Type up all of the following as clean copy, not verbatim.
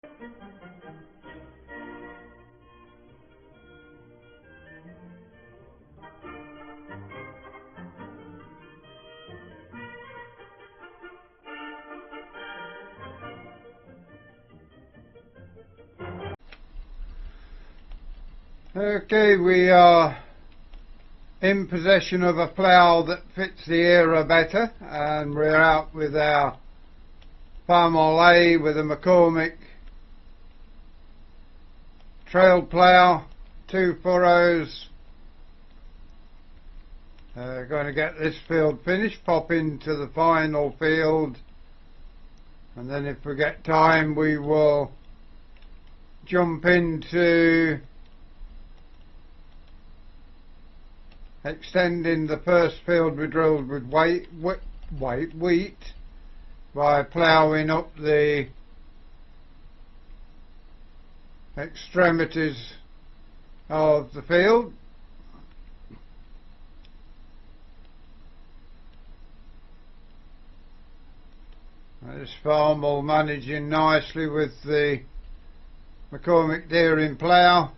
Okay, we are in possession of a plough that fits the era better, and we're out with our Farmer A with a McCormick trail plough, 2 furrows. Going to get this field finished, pop into the final field, and then if we get time we will jump into extending the first field we drilled with wheat by ploughing up the extremities of the field. This farm will managing nicely with the McCormick Deering plough.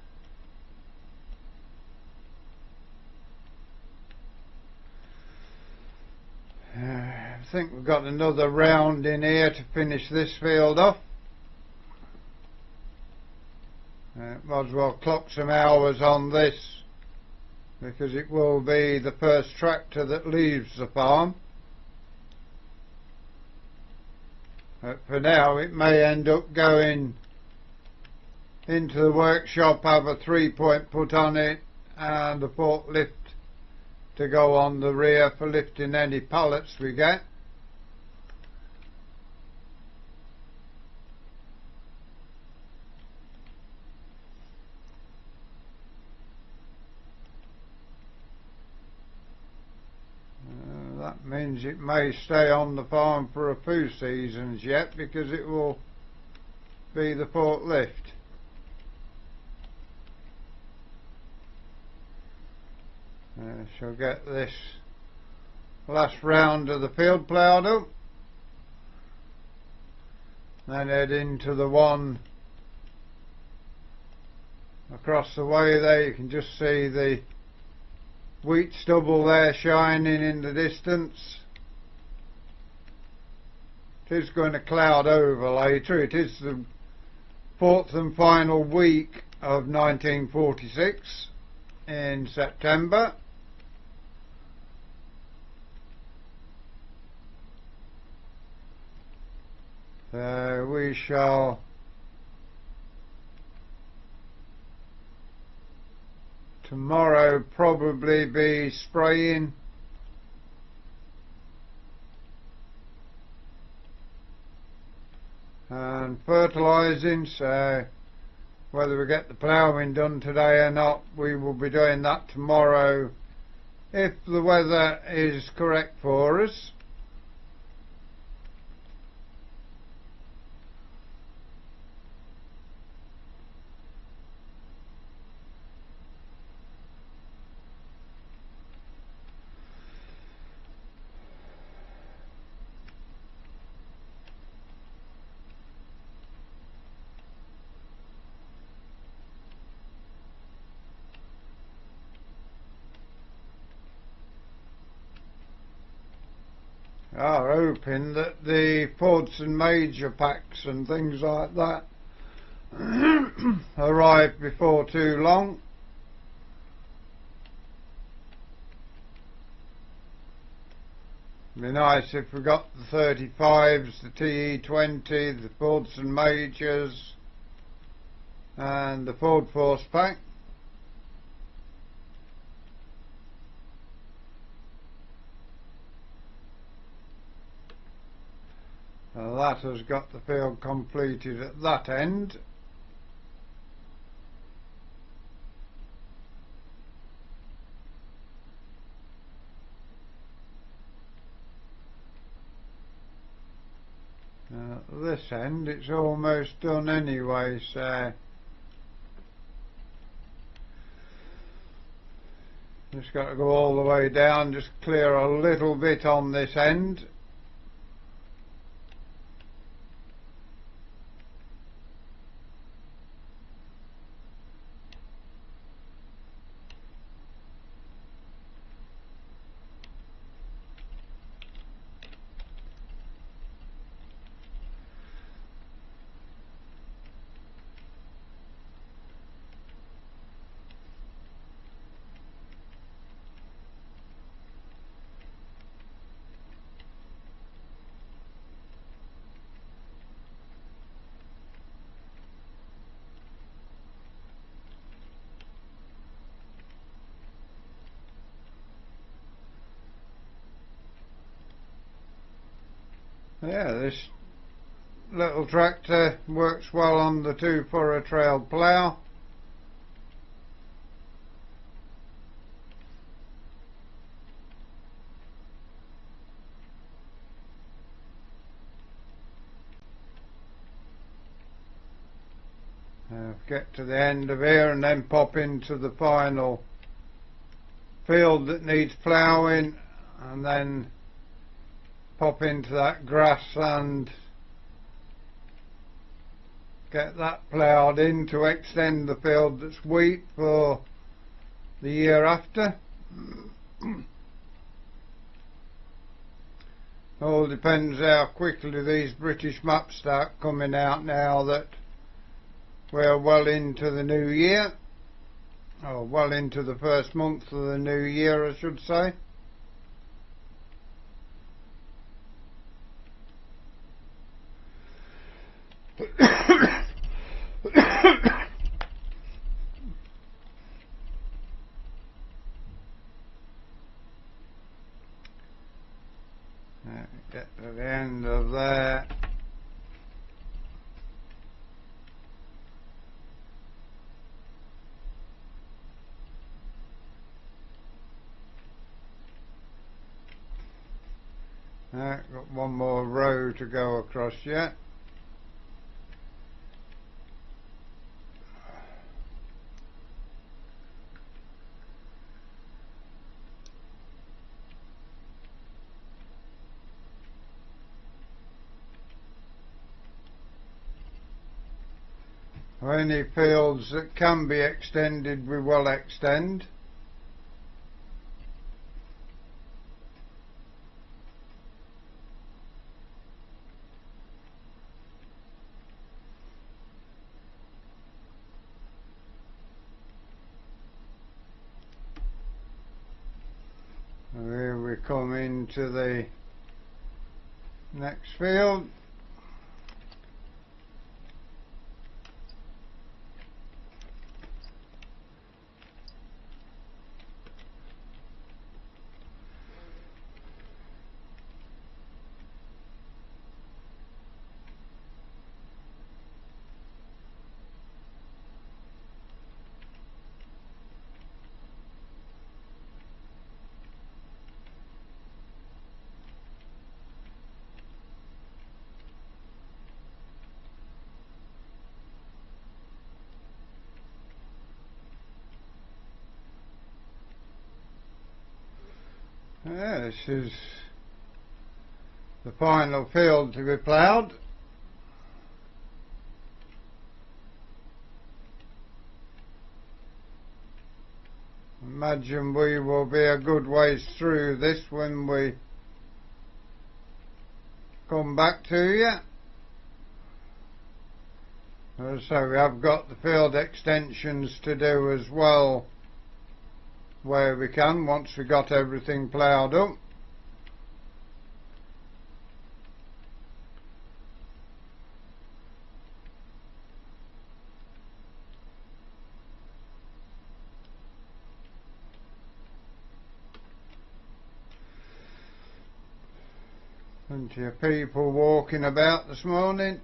I think we've got another round in here to finish this field off. Might as well clock some hours on this because it will be the first tractor that leaves the farm. But for now it may end up going into the workshop, have a 3-point put on it and a forklift to go on the rear for lifting any pallets we get. That means it may stay on the farm for a few seasons yet because it will be the forklift. Shall get this last round of the field ploughed up, then head into the one across the way there. You can just see the wheat stubble there shining in the distance. It is going to cloud over later. It is the 4th and final week of 1946 in September. We shall tomorrow probably be spraying and fertilising, so whether we get the ploughing done today or not, we will be doing that tomorrow if the weather is correct for us. Are hoping that the Fords and Major packs and things like that arrive before too long. It'd be nice if we got the 35s, the TE20, the Fords and Majors and the Ford Force pack. That has got the field completed at that end. This end it's almost done anyway, so just got to go all the way down, just clear a little bit on this end. Yeah, this little tractor works well on the 2-furrow trail plough. Get to the end of here and then pop into the final field that needs ploughing, and then pop into that grass and get that ploughed in to extend the field that's wheat for the year after. All depends how quickly these British maps start coming out now that we're well into the new year, or well into the first month of the new year, I should say. Get to the end of there. Got one more row to go across yet. Any fields that can be extended, we will extend. Here we come into the next field. Yeah, this is the final field to be ploughed. Imagine we will be a good ways through this when we come back to you. So we have got the field extensions to do as well where we can, once we got everything ploughed up. Plenty of people walking about this morning.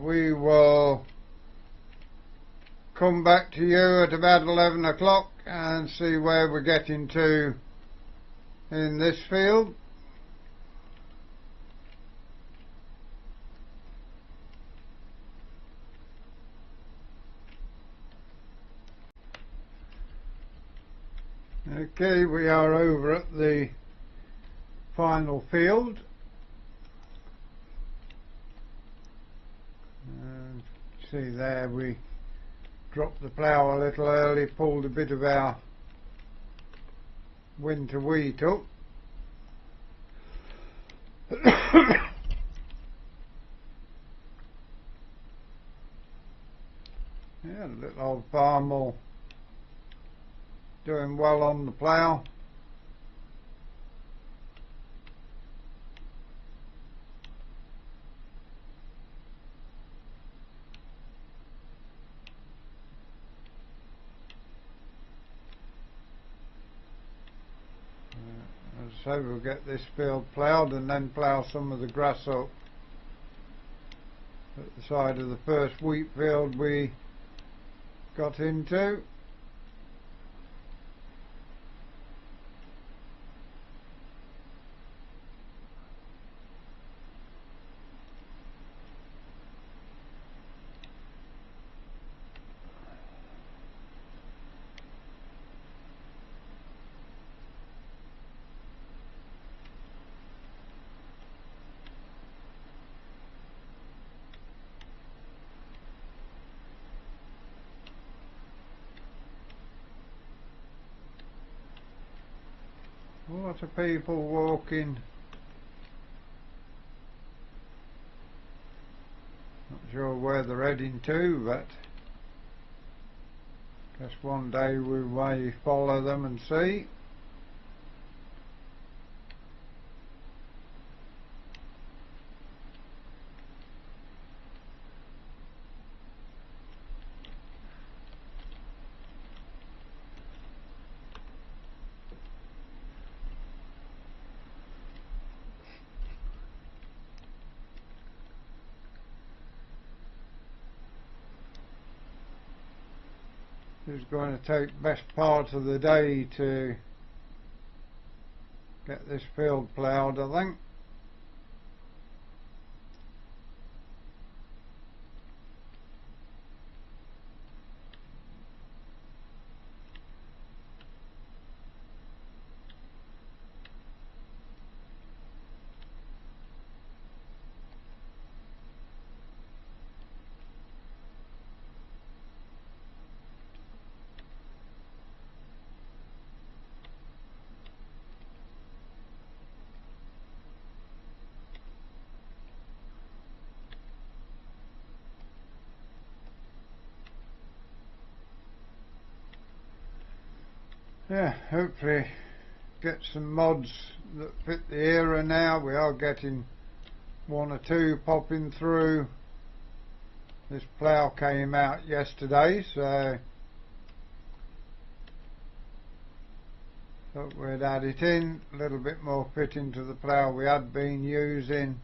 We will come back to you at about 11 o'clock and see where we're getting to in this field. Okay, we are over at the final field. See there, we dropped the plough a little early, pulled a bit of our winter wheat up. Yeah, the little old farm all doing well on the plough. As I say, we'll get this field ploughed and then plough some of the grass up at the side of the first wheat field we got into. A lot of people walking. Not sure where they're heading to, but guess one day we may follow them and see. It's going to take best part of the day to get this field ploughed, I think. Yeah, hopefully get some mods that fit the era now. We are getting one or two popping through. This plough came out yesterday, so thought we'd add it in, a little bit more fitting to the plough we had been using.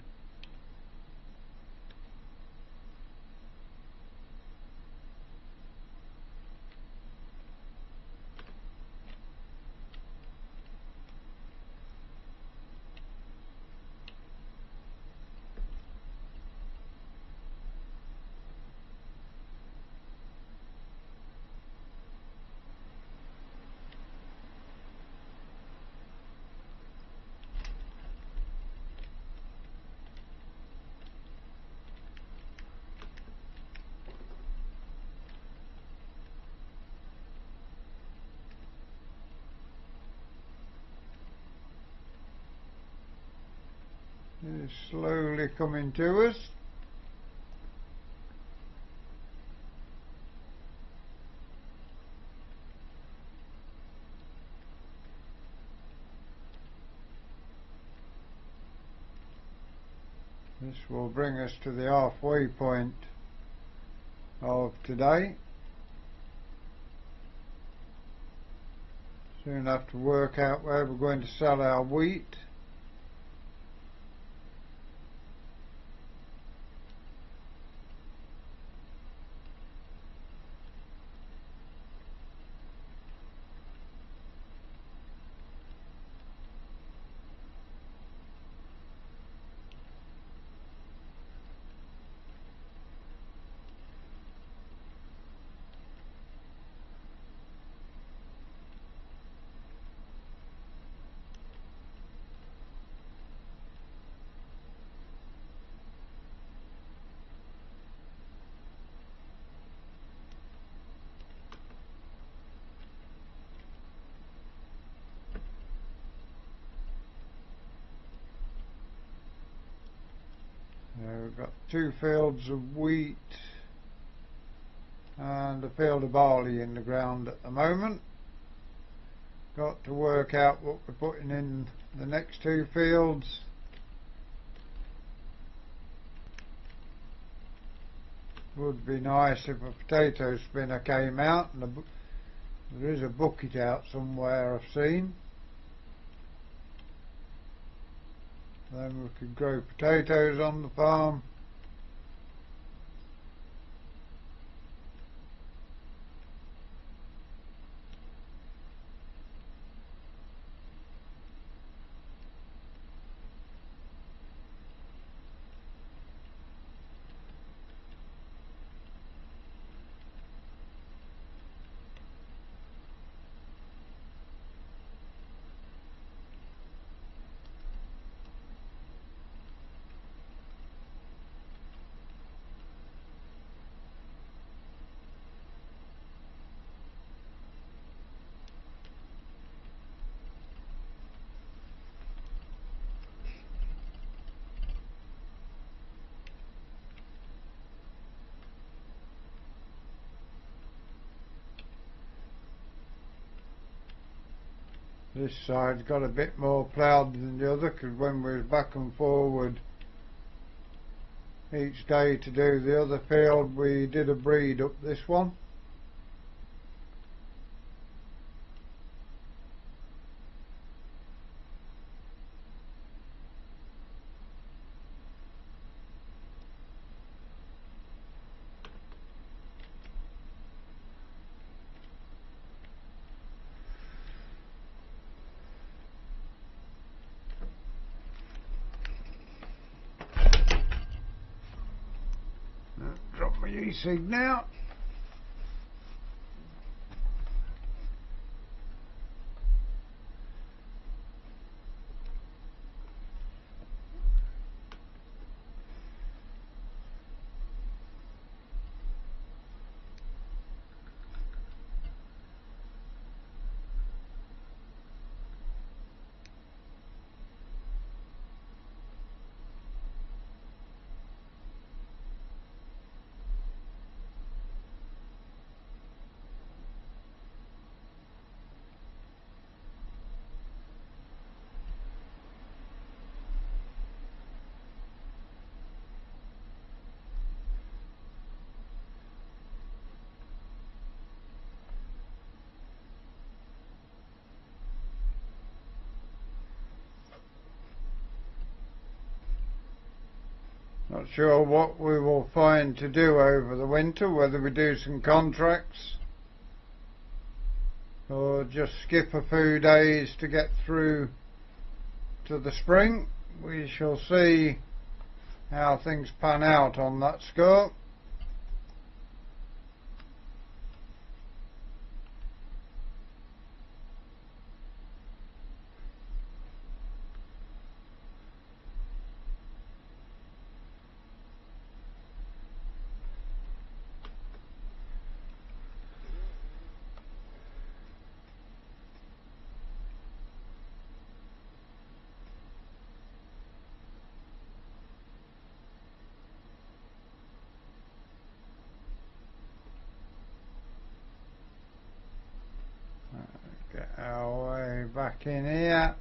It's slowly coming to us. This will bring us to the halfway point of today. Soon have to work out where we're going to sell our wheat. We've got 2 fields of wheat and a field of barley in the ground at the moment. Got to work out what we're putting in the next two fields. Would be nice if a potato spinner came out, and there is a bucket out somewhere I've seen. Then we could grow potatoes on the farm. This side's got a bit more ploughed than the other, because when we was back and forward each day to do the other field, we did a breed up this one. Drop my e-cig now. Not sure what we will find to do over the winter, whether we do some contracts or just skip a few days to get through to the spring. We shall see how things pan out on that score. Get our way back in here.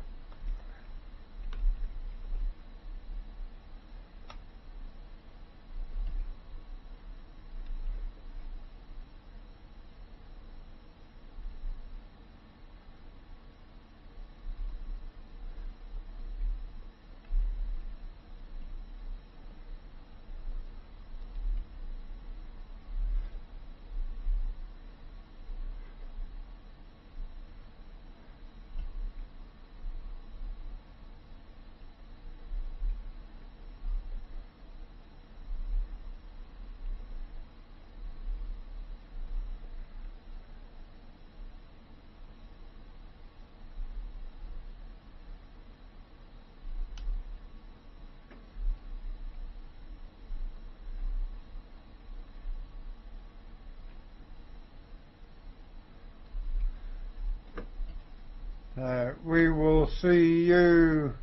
We will see you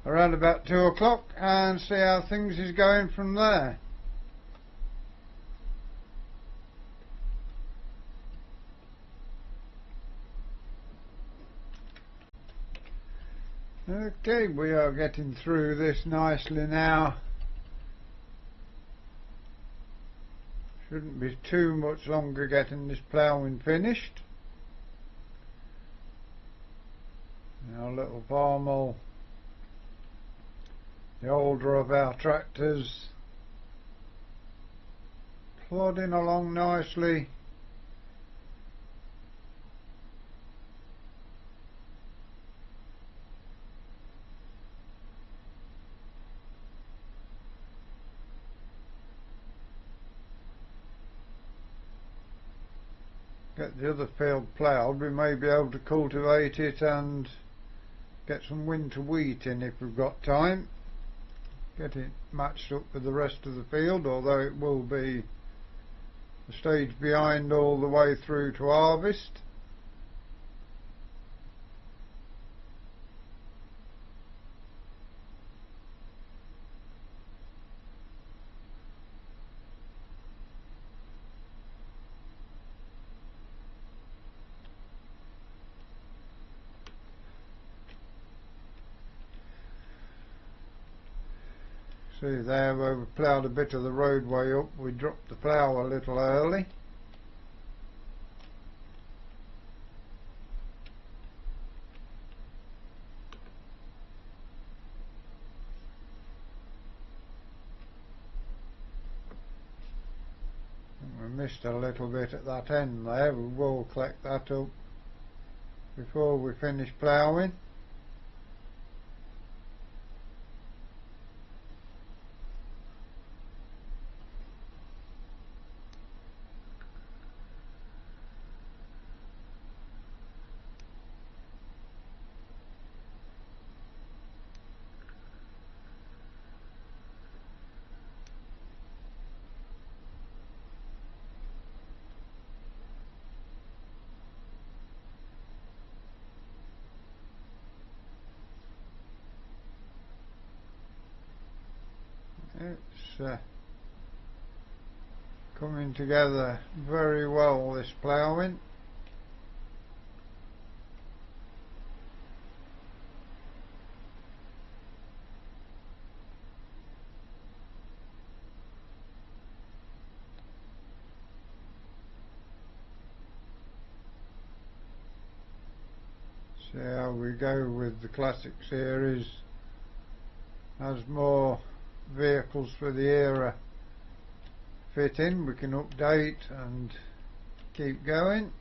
around about 2 o'clock and see how things is going from there. Okay, we are getting through this nicely now. Shouldn't be too much longer getting this ploughing finished. Our little farmel, the older of our tractors, plodding along nicely. Get the other field ploughed, we may be able to cultivate it and get some winter wheat in if we've got time. Get it matched up with the rest of the field, although it will be a stage behind all the way through to harvest. See there where we ploughed a bit of the roadway up, we dropped the plough a little early. We missed a little bit at that end there, we will collect that up before we finish ploughing. It's coming together very well, this ploughing. See how we go with the Classic series. As more vehicles for the era fit in, we can update and keep going.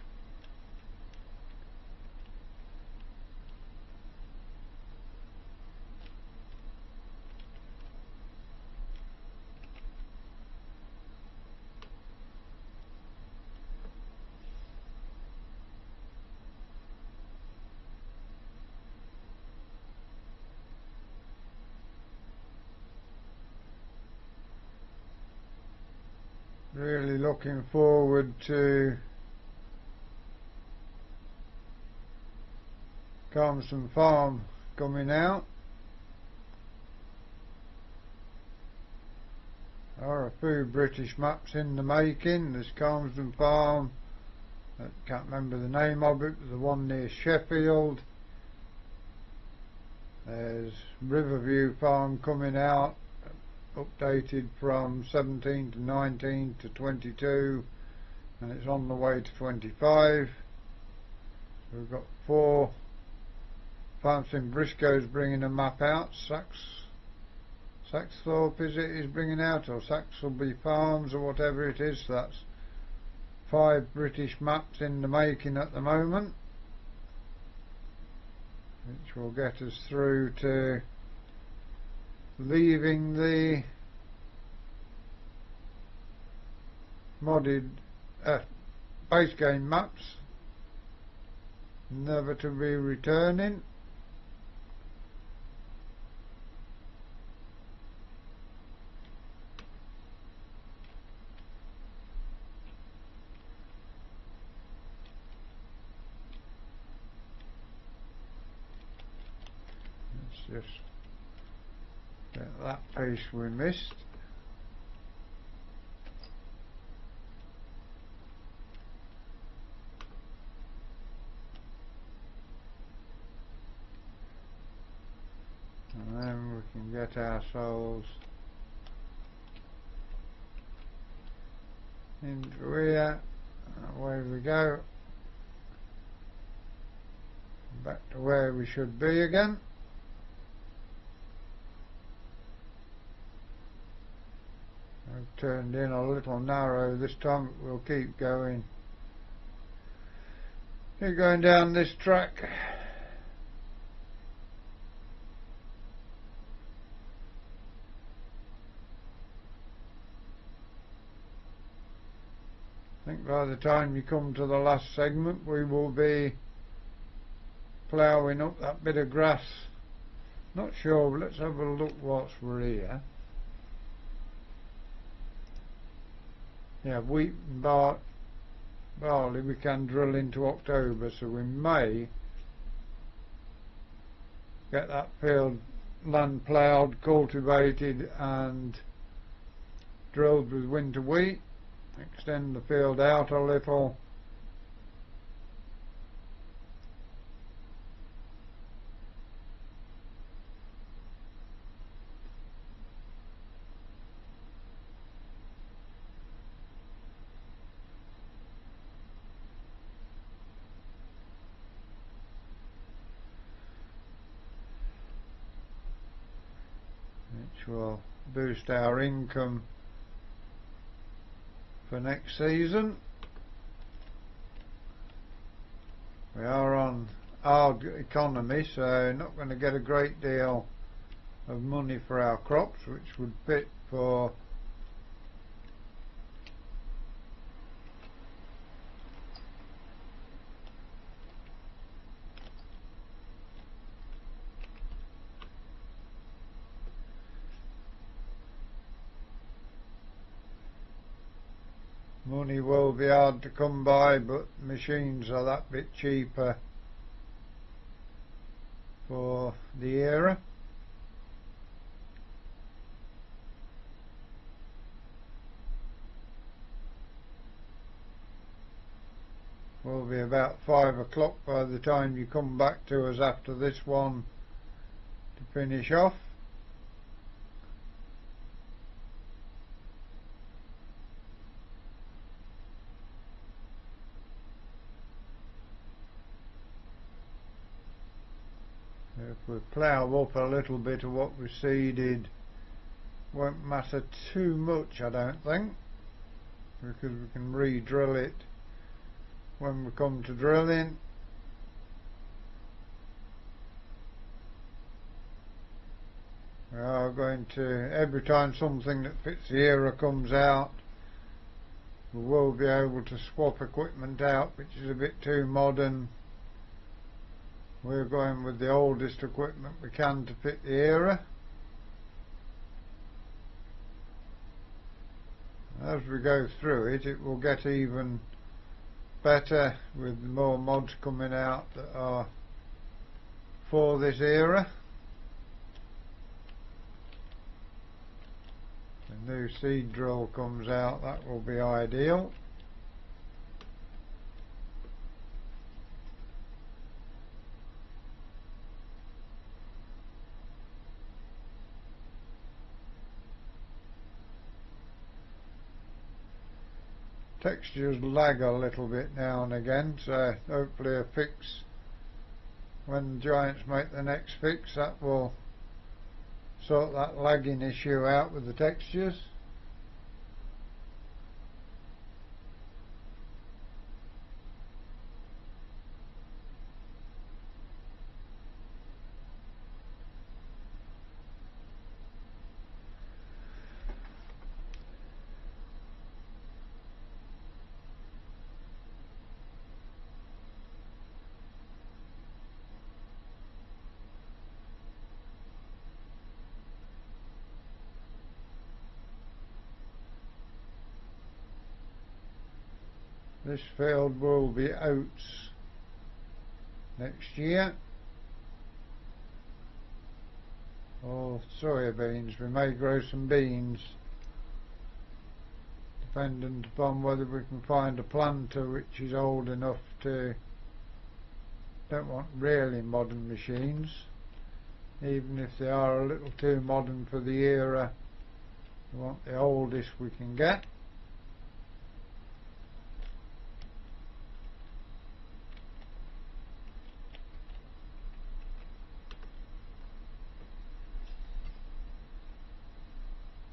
Really looking forward to Carmston Farm coming out. There are a few British maps in the making. There's Carmston Farm, I can't remember the name of it, but the one near Sheffield. There's Riverview Farm coming out, updated from 17 to 19 to 22, and it's on the way to 25. So we've got 4 farms. In Briscoe's bringing a map out. Saxthorpe is bringing out, or Saxelby Farms or whatever it is. So that's 5 British maps in the making at the moment, which will get us through to leaving the modded base game maps, never to be returning. Let's just get that piece we missed. get ourselves into here. Away we go. Back to where we should be again. I've turned in a little narrow this time, but we'll keep going. Keep going down this track. I think by the time you come to the last segment we will be ploughing up that bit of grass. Not sure, but let's have a look whilst we're here. Yeah, wheat and barley we can drill into October, so we may get that field land ploughed, cultivated and drilled with winter wheat, extend the field out a little. Which will boost our income for next season. We are on our economy, so not going to get a great deal of money for our crops, which would fit for money will be hard to come by, but machines are that bit cheaper for the era. Will be about 5 o'clock by the time you come back to us after this one to finish off. If we plough up a little bit of what we seeded, won't matter too much, I don't think, because we can re-drill it when we come to drilling. We are going to, every time something that fits the era comes out, we will be able to swap equipment out which is a bit too modern. We're going with the oldest equipment we can to fit the era. As we go through it, it will get even better with more mods coming out that are for this era. The new seed drill comes out, that will be ideal. Textures lag a little bit now and again, so hopefully a fix, when the Giants make the next fix, that will sort that lagging issue out with the textures. This field will be oats next year, or soya beans. We may grow some beans, dependent upon whether we can find a planter which is old enough to, don't want really modern machines, even if they are a little too modern for the era. We want the oldest we can get.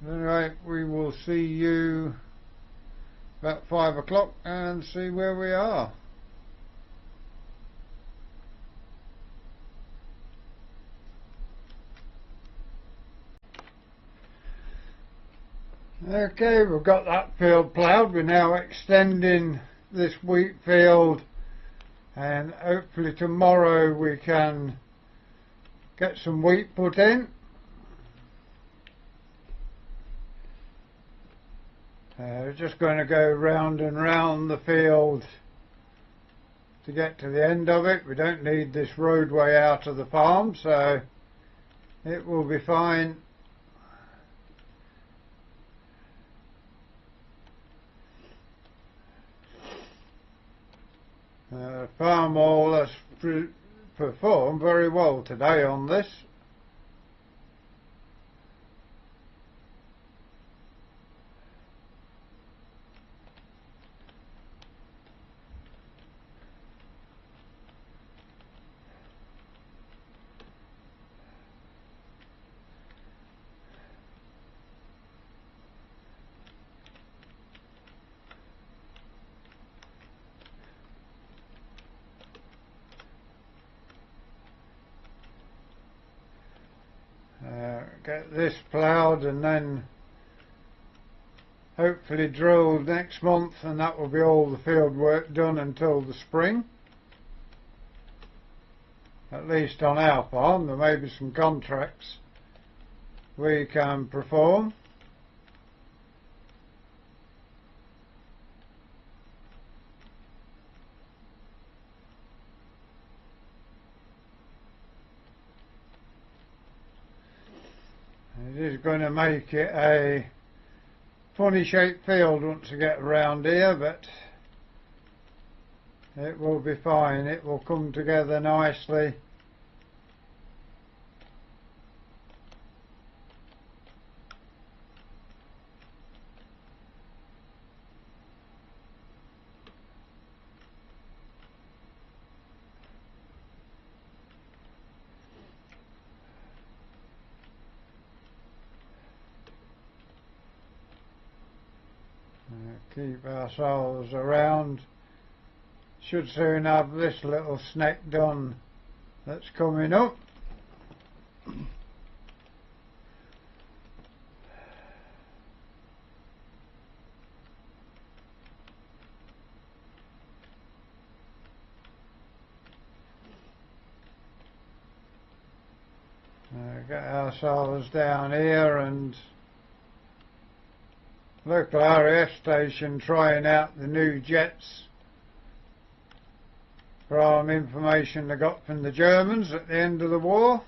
Anyway, we will see you about 5 o'clock and see where we are. Okay, we've got that field ploughed. We're now extending this wheat field, and hopefully tomorrow we can get some wheat put in. We're just going to go round and round the field to get to the end of it. We don't need this roadway out of the farm, so it will be fine. Farm all has performed very well today on this. Get this ploughed and then hopefully drilled next month, and that will be all the field work done until the spring. At least on our farm. There may be some contracts we can perform. It is going to make it a funny shaped field once you get around here, but it will be fine. It will come together nicely. Keep ourselves around. Should soon have this little sneck done that's coming up. Get ourselves down here, and local RAF station trying out the new jets from information they got from the Germans at the end of the war.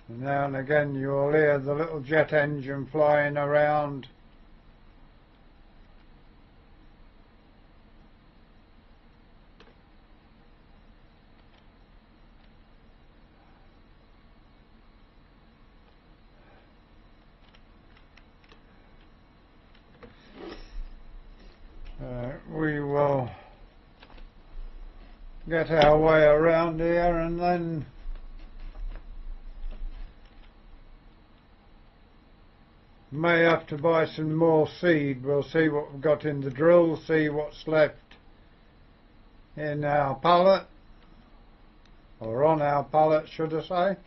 And now and again you'll hear the little jet engine flying around. We will get our way around here, and then may have to buy some more seed. We'll see what we've got in the drill, see what's left in our pallet, or on our pallet should I say.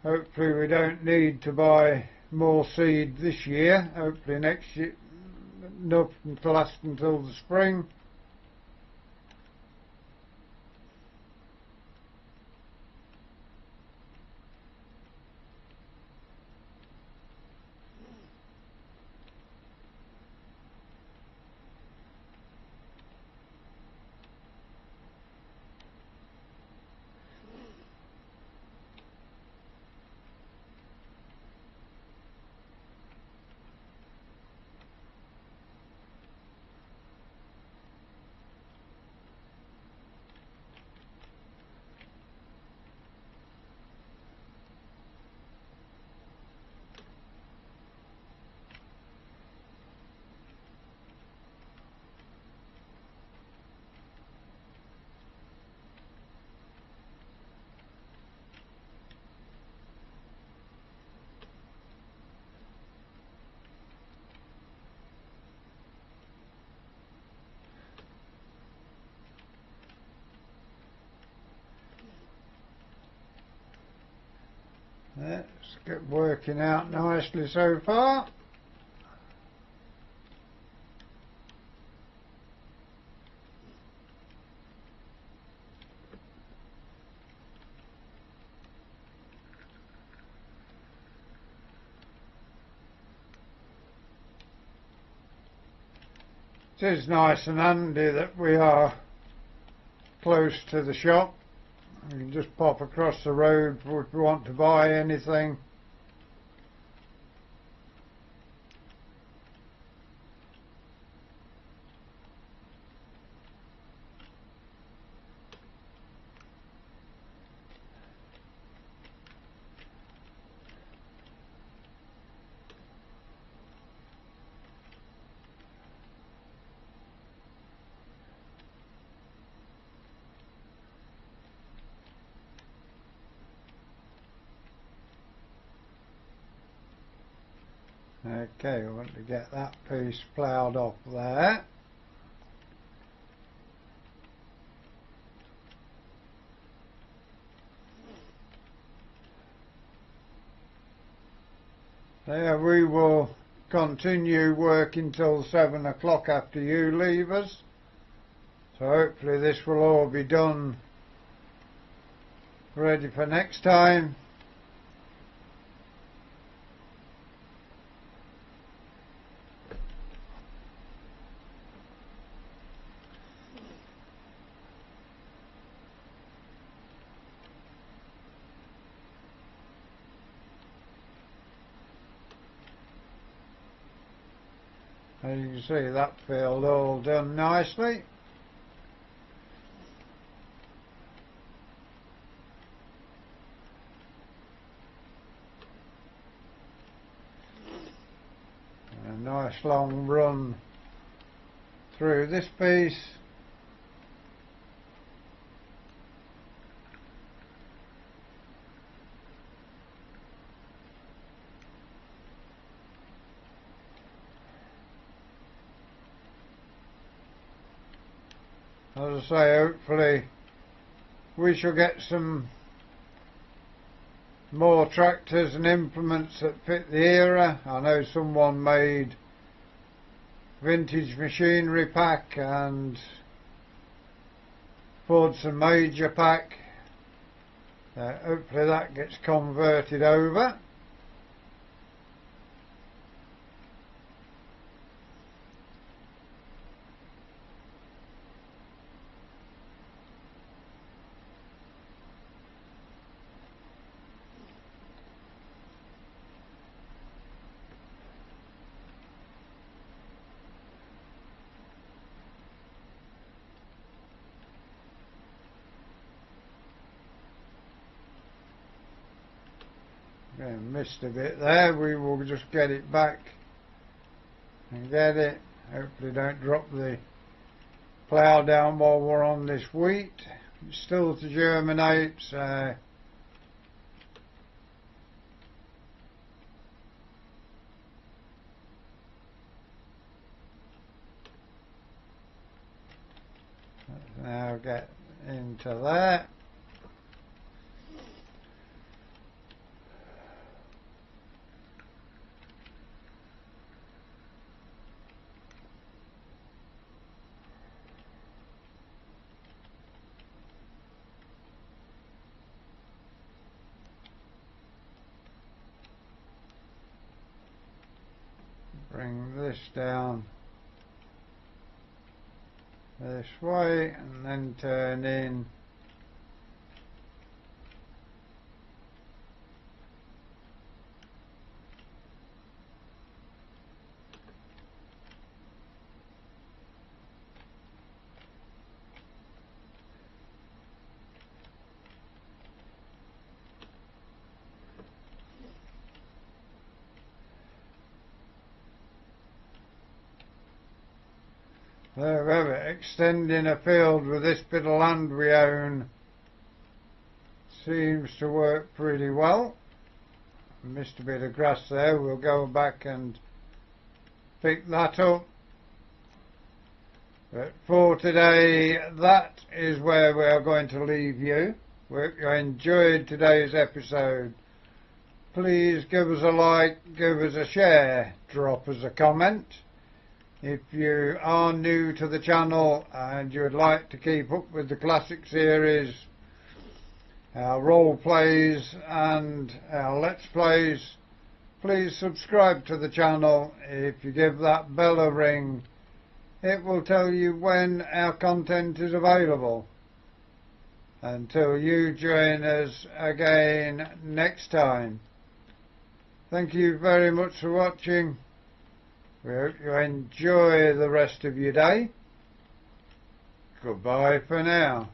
Hopefully we don't need to buy more seed this year. Hopefully next year, enough to last until the spring. Let's get working out nicely so far. It is nice and handy that we are close to the shop. We can just pop across the road if we want to buy anything. Okay, we want to get that piece ploughed off there. There, we will continue working till 7 o'clock after you leave us. So hopefully this will all be done, ready for next time. As you can see, that field all done nicely. A nice long run through this piece. As I say, hopefully we shall get some more tractors and implements that fit the era. I know someone made vintage machinery pack and Fords and Major pack. Hopefully that gets converted over. Missed a bit there. We will just get it back and get it. Hopefully don't drop the plough down while we're on this wheat. It's still to germinate, so let's now get into that. Bring this down this way and then turn in. However, extending a field with this bit of land we own seems to work pretty well. Missed a bit of grass there. We'll go back and pick that up. But for today, that is where we are going to leave you. We hope you enjoyed today's episode please give us a like, give us a share, drop us a comment. If you are new to the channel and you would like to keep up with the classic series, our role plays and our let's plays, please subscribe to the channel. If you give that bell a ring, it will tell you when our content is available. Until you join us again next time, thank you very much for watching. We hope you enjoy the rest of your day. Goodbye for now.